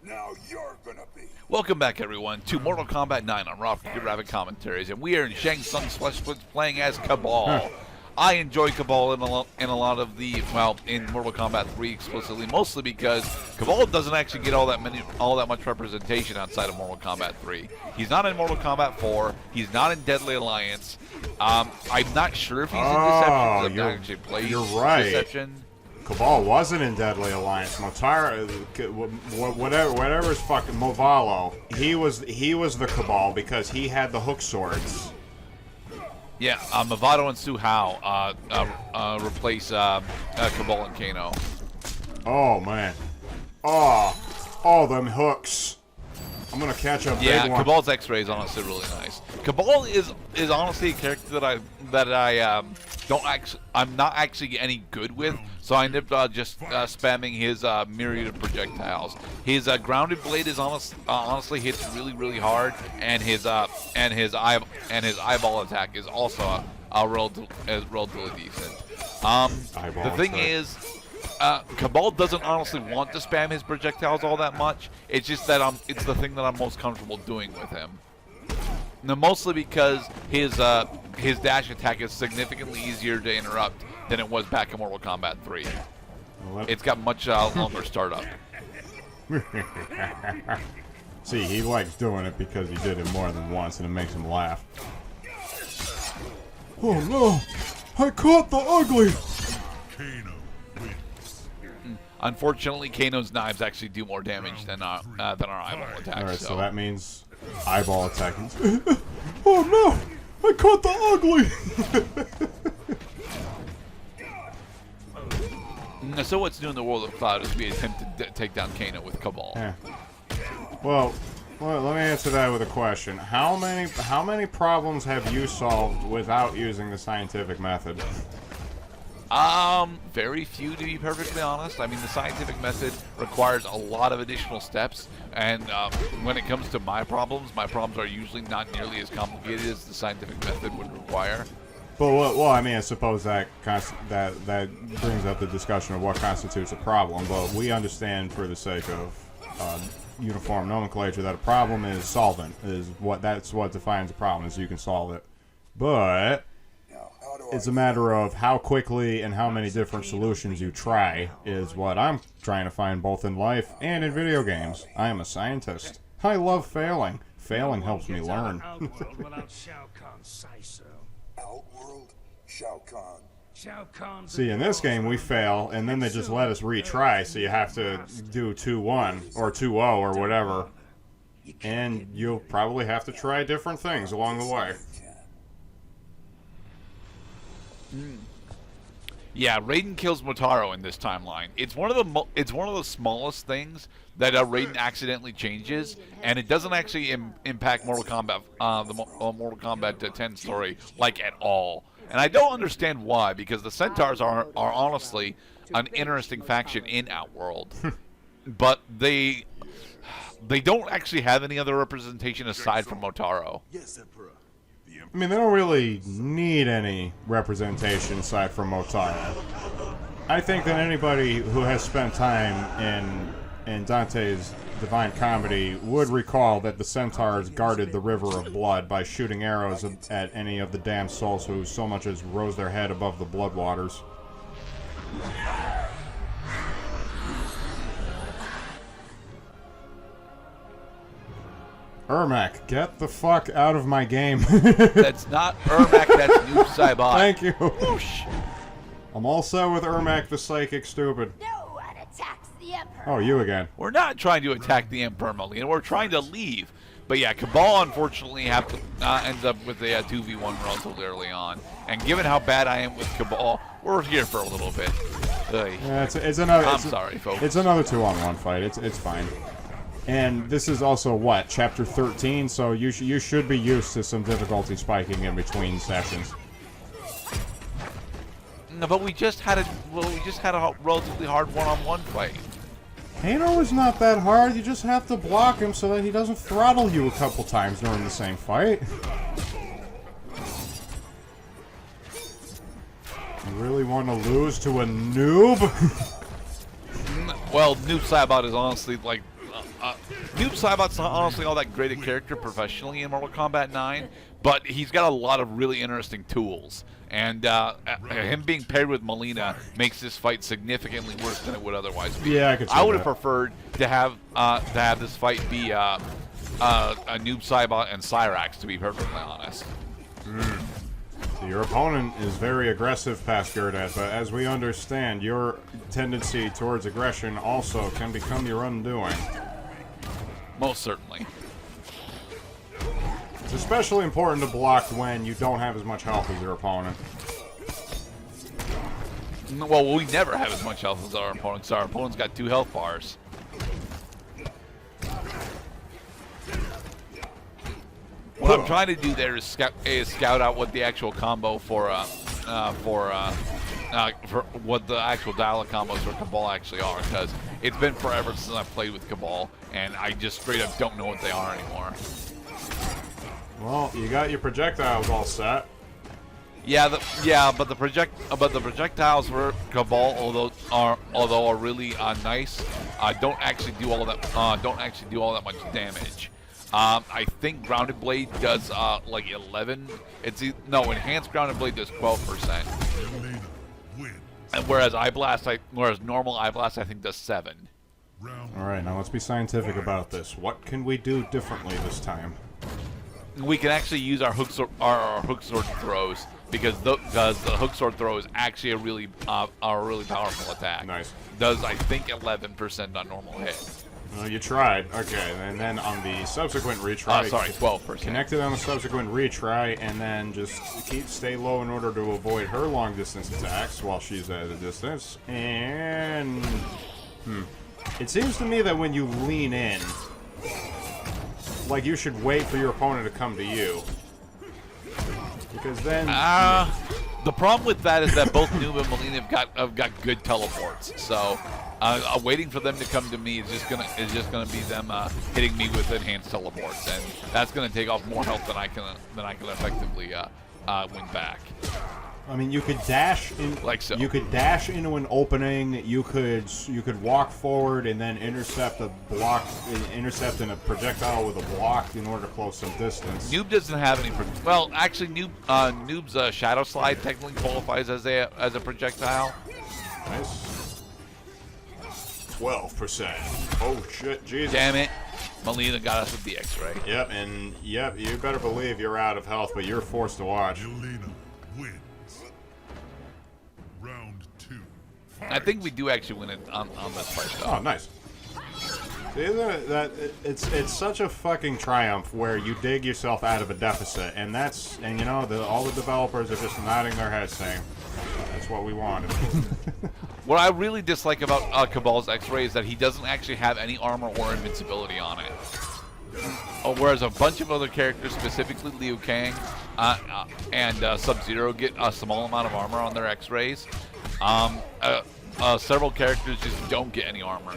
Now you're gonna be. Welcome back, everyone, to Mortal Kombat 9 on Raw Rabbit Commentaries, and we are in Shang Tsung's Flesh Splits playing as Kabal. I enjoy Kabal in a lot of the, well, in Mortal Kombat 3 explicitly, mostly because Kabal doesn't actually get all that much representation outside of Mortal Kombat 3. He's not in Mortal Kombat 4. He's not in Deadly Alliance. I'm not sure if he's in Deception. I've not actually played Deception. Kabal wasn't in Deadly Alliance. Motaro, whatever's fucking Movalo, he was the Kabal because he had the hook swords. Yeah, Movado and Su Hao replace Kabal and Kano. Oh man, oh them hooks. I'm gonna catch a big one. Kabal's X-ray is honestly really nice. Kabal is honestly a character I'm not actually any good with, so I ended up just spamming his myriad of projectiles. His grounded blade is honestly hits really hard, and his eyeball attack is also relatively decent. The thing is, Kabal doesn't honestly want to spam his projectiles all that much. It's just that it's the thing that I'm most comfortable doing with him. Now, mostly because his dash attack is significantly easier to interrupt than it was back in Mortal Kombat 3. Well, it's got much longer startup. See, he likes doing it because he did it more than once, and it makes him laugh. Oh no! I caught the ugly! Unfortunately, Kano's knives actually do more damage than our eyeball attacks. Alright, so that means eyeball attacking. Oh no! I caught the ugly! So what's new in the world of Cloud is we attempt to take down Kano with Kabal. Yeah. Well, let me answer that with a question. How many problems have you solved without using the scientific method? Very few, to be perfectly honest. I mean, the scientific method requires a lot of additional steps, and when it comes to my problems are usually not nearly as complicated as the scientific method would require. But well, I mean, I suppose that brings up the discussion of what constitutes a problem. But we understand, for the sake of uniform nomenclature, that a problem is solvent. That's what defines a problem, is you can solve it. But it's a matter of how quickly and how many different solutions you try is what I'm trying to find, both in life and in video games. I am a scientist. I love failing. Failing helps me learn. See, in this game we fail, and then they just let us retry, so you have to do 2-1 or 2-0 or whatever. And you'll probably have to try different things along the way. Yeah, Raiden kills Motaro in this timeline. It's one of the smallest things that Raiden accidentally changes, and it doesn't actually impact Mortal Kombat, the Mortal Kombat 10 story, like, at all. And I don't understand why, because the Centaurs are honestly an interesting faction in Outworld, but they don't actually have any other representation aside from Motaro. I mean, they don't really need any representation aside from Motaro. I think that anybody who has spent time in Dante's Divine Comedy would recall that the Centaurs guarded the River of Blood by shooting arrows at any of the damned souls who so much as rose their head above the blood waters. Ermac, get the fuck out of my game. That's not Ermac, that's Noob Saibot. Thank you. Whoosh. I'm all set with Ermac the Psychic Stupid. No one attacks the Emperor. Oh, you again. We're not trying to attack the Emperor, Mileena. We're trying to leave. But yeah, Kabal unfortunately ends up with a 2v1 relatively early on. And given how bad I am with Kabal, we're here for a little bit. Yeah, it's another. Sorry, folks. It's another 2-on-1 fight. It's fine. And this is also, what, Chapter 13? So you should be used to some difficulty spiking in between sessions. No, but we just had a relatively hard one-on-one fight. Kano is not that hard. You just have to block him so that he doesn't throttle you a couple times during the same fight. You really want to lose to a noob? Well, Noob Saibot is honestly like Noob Saibot's not honestly all that great a character professionally in Mortal Kombat 9, but he's got a lot of really interesting tools. And him being paired with Mileena makes this fight significantly worse than it would otherwise be. Yeah, I could see I would have that. preferred to have this fight be a Noob Saibot and Cyrax, to be perfectly honest. So your opponent is very aggressive past Gerdat, but as we understand, your tendency towards aggression also can become your undoing. Most certainly. It's especially important to block when you don't have as much health as your opponent. Well, we never have as much health as our opponent, so our opponent's got 2 health bars. What I'm trying to do there is scout out what the actual combo for what the actual dial combos for Kabal actually are, because it's been forever since I've played with Kabal, and I just straight up don't know what they are anymore. Well, you got your projectiles all set. But the projectiles for Kabal, although are really nice, don't actually do all that much damage. I think Grounded Blade does like 11. Enhanced Grounded Blade does 12%. And whereas normal Eye Blast I think does 7. All right, now let's be scientific about this. What can we do differently this time? We can actually use our hook sword throws, because the hook sword throw is actually a really powerful attack. Nice. Does I think 11% on normal hit. Well, you tried. Okay, and then on the subsequent retry... 12%. Connect it on the subsequent retry, and then just stay low in order to avoid her long-distance attacks while she's at a distance. And... It seems to me that when you lean in, like, you should wait for your opponent to come to you. Because then... The problem with that is that both Noob and Mileena have got good teleports, so waiting for them to come to me is just gonna be them hitting me with enhanced teleports, and that's gonna take off more health than I can effectively win back. I mean, you could dash in, like so. You could dash into an opening. You could walk forward and then intercept a projectile with a block in order to close some distance. Noob doesn't have any. Well, actually, Noob's Shadow Slide technically qualifies as a projectile. Nice. 12%. Oh shit, Jesus! Damn it! Mileena got us with the X-ray. Yep, you better believe you're out of health, but you're forced to watch. Mileena wins. Round 2. I think we do actually win it on this fight, though. Oh, nice. See, isn't it that it's such a fucking triumph where you dig yourself out of a deficit, and you know all the developers are just nodding their heads saying, "That's what we wanted." What I really dislike about Kabal's X-ray is that he doesn't actually have any armor or invincibility on it. Whereas a bunch of other characters, specifically Liu Kang and Sub-Zero, get a small amount of armor on their X-rays. Several characters just don't get any armor,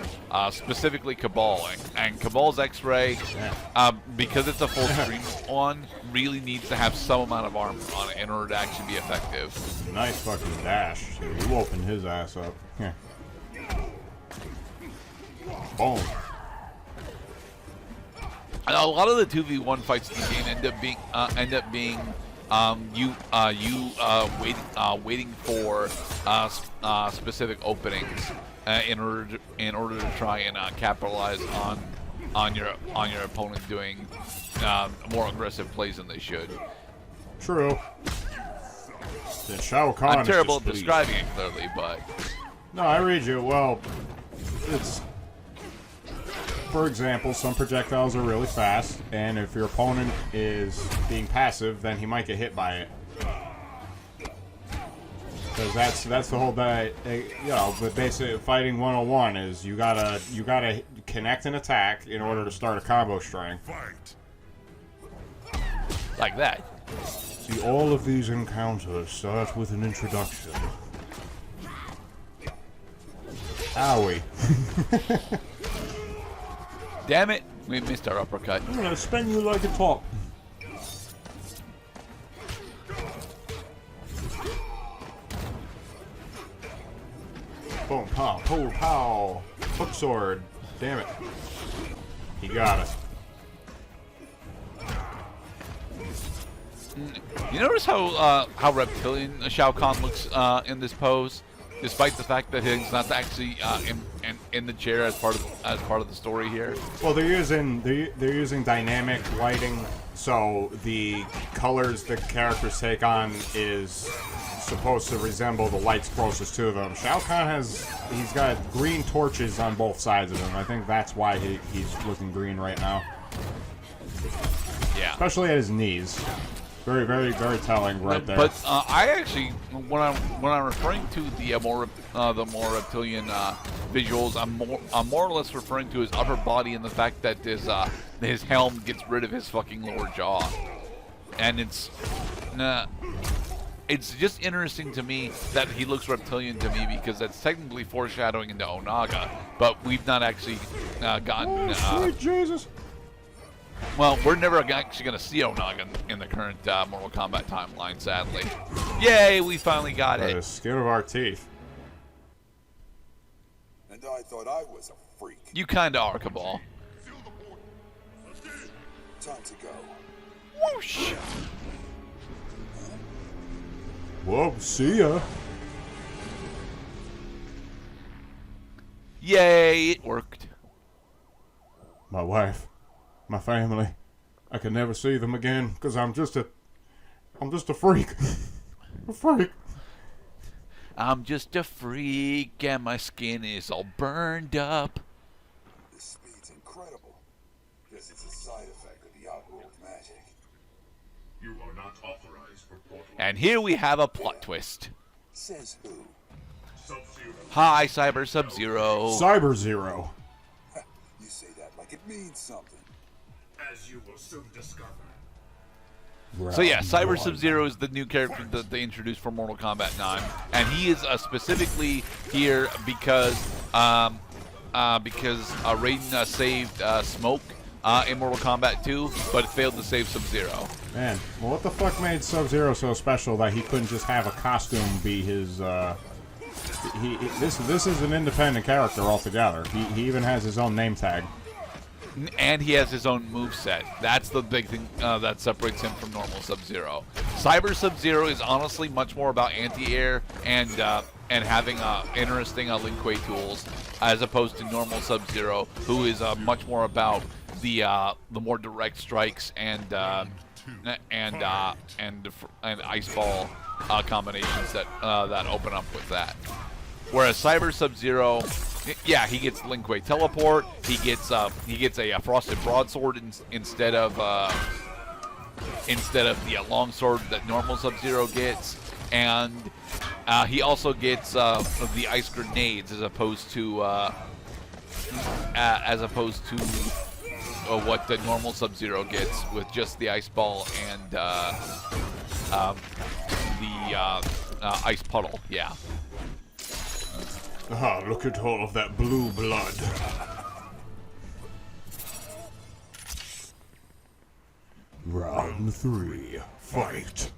specifically Kabal. And Kabal's X-ray, because it's a full screen one, really needs to have some amount of armor on it in order to actually be effective. Nice fucking dash. You opened his ass up. Here. Boom. And a lot of the 2v1 fights in the game end up being waiting for specific openings in order to try and capitalize on your opponent doing more aggressive plays than they should. True. The Shao Kahn I'm terrible at is describing it clearly, but no, I read you. Well, it's. For example, some projectiles are really fast, and if your opponent is being passive, then he might get hit by it. Because that's the whole but basically fighting 101 is you gotta connect an attack in order to start a combo string. Fight. like that. See, all of these encounters start with an introduction. Owie. Damn it, we missed our uppercut. I'm gonna spin you like a top. Boom, pow, pow, pow. Hook sword. Damn it. You got it. You notice how reptilian Shao Kahn looks in this pose, despite the fact that he's not actually in the chair as part of the story here. Well, they're using dynamic lighting, so the colors the characters take on is supposed to resemble the lights closest to them. Shao Kahn he's got green torches on both sides of him. I think that's why he's looking green right now. Yeah. Especially at his knees. Very, very, very telling right there. But I actually, when I'm referring to the more reptilian visuals, I'm more or less referring to his upper body and the fact that his helm gets rid of his fucking lower jaw, and it's just interesting to me that he looks reptilian to me because that's technically foreshadowing into Onaga, but we've not actually gotten. Sweet Jesus. Well, we're never actually going to see Onaga in the current Mortal Kombat timeline, sadly. Yay, we finally got By it. the skin of our teeth. And I thought I was a freak. You kind of are, Kabal. Time to go. Whoosh! Whoa, see ya. Yay, it worked. My wife, my family, I can never see them again because I'm just a freak. A freak. I'm just a freak and my skin is all burned up. This speed's incredible. Guess it's a side effect of the outgrowth magic. You are not authorized for portal. And here we have a plot twist. Says who? Sub-Zero. Hi, Cyber Sub-Zero. Cyber Zero. You say that like it means something. As you will soon discover. So yeah, Cyber Sub-Zero is the new character that they introduced for Mortal Kombat 9, and he is specifically here because Raiden saved Smoke in Mortal Kombat 2, but failed to save Sub-Zero. Man, well, what the fuck made Sub-Zero so special that he couldn't just have a costume be his? This is an independent character altogether. He even has his own name tag. And he has his own moveset. That's the big thing that separates him from normal Sub-Zero. Cyber Sub-Zero is honestly much more about anti-air and having interesting Lin Kuei tools, as opposed to normal Sub-Zero, who is much more about the more direct strikes and ice ball combinations that open up with that. Whereas Cyber Sub-Zero, yeah, he gets Lin Kuei teleport. He gets a frosted broadsword instead of the long sword that normal Sub-Zero gets, and he also gets the ice grenades as opposed to what the normal Sub-Zero gets with just the ice ball and the ice puddle. Yeah. Ah, look at all of that blue blood. Round 3, fight.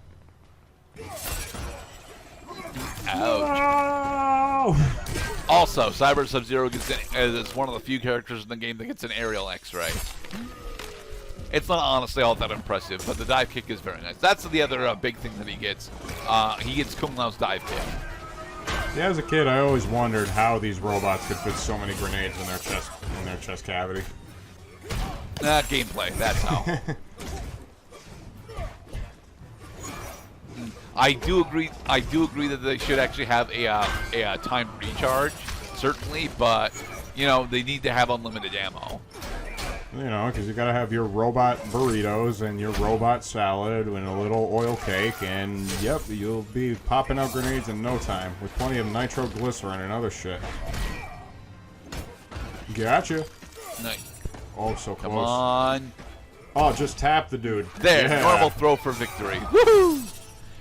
Ouch. Also, Cyber Sub-Zero is one of the few characters in the game that gets an aerial X-ray. It's not honestly all that impressive, but the dive kick is very nice. That's the other big thing that he gets. He gets Kung Lao's dive kick. Yeah, as a kid, I always wondered how these robots could fit so many grenades in their chest cavity. Gameplay. That's how. I do agree that they should actually have a timed recharge, certainly, but you know they need to have unlimited ammo. You know, because you gotta have your robot burritos and your robot salad and a little oil cake, and yep, you'll be popping out grenades in no time with plenty of nitroglycerin and other shit. Gotcha. Nice. Oh, so close. Come on. Oh, just tap the dude. There, Yeah. normal throw for victory. Woohoo!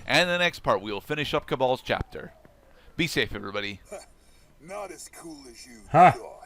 And the next part, we will finish up Kabal's chapter. Be safe, everybody. Not as cool as you Ha. thought.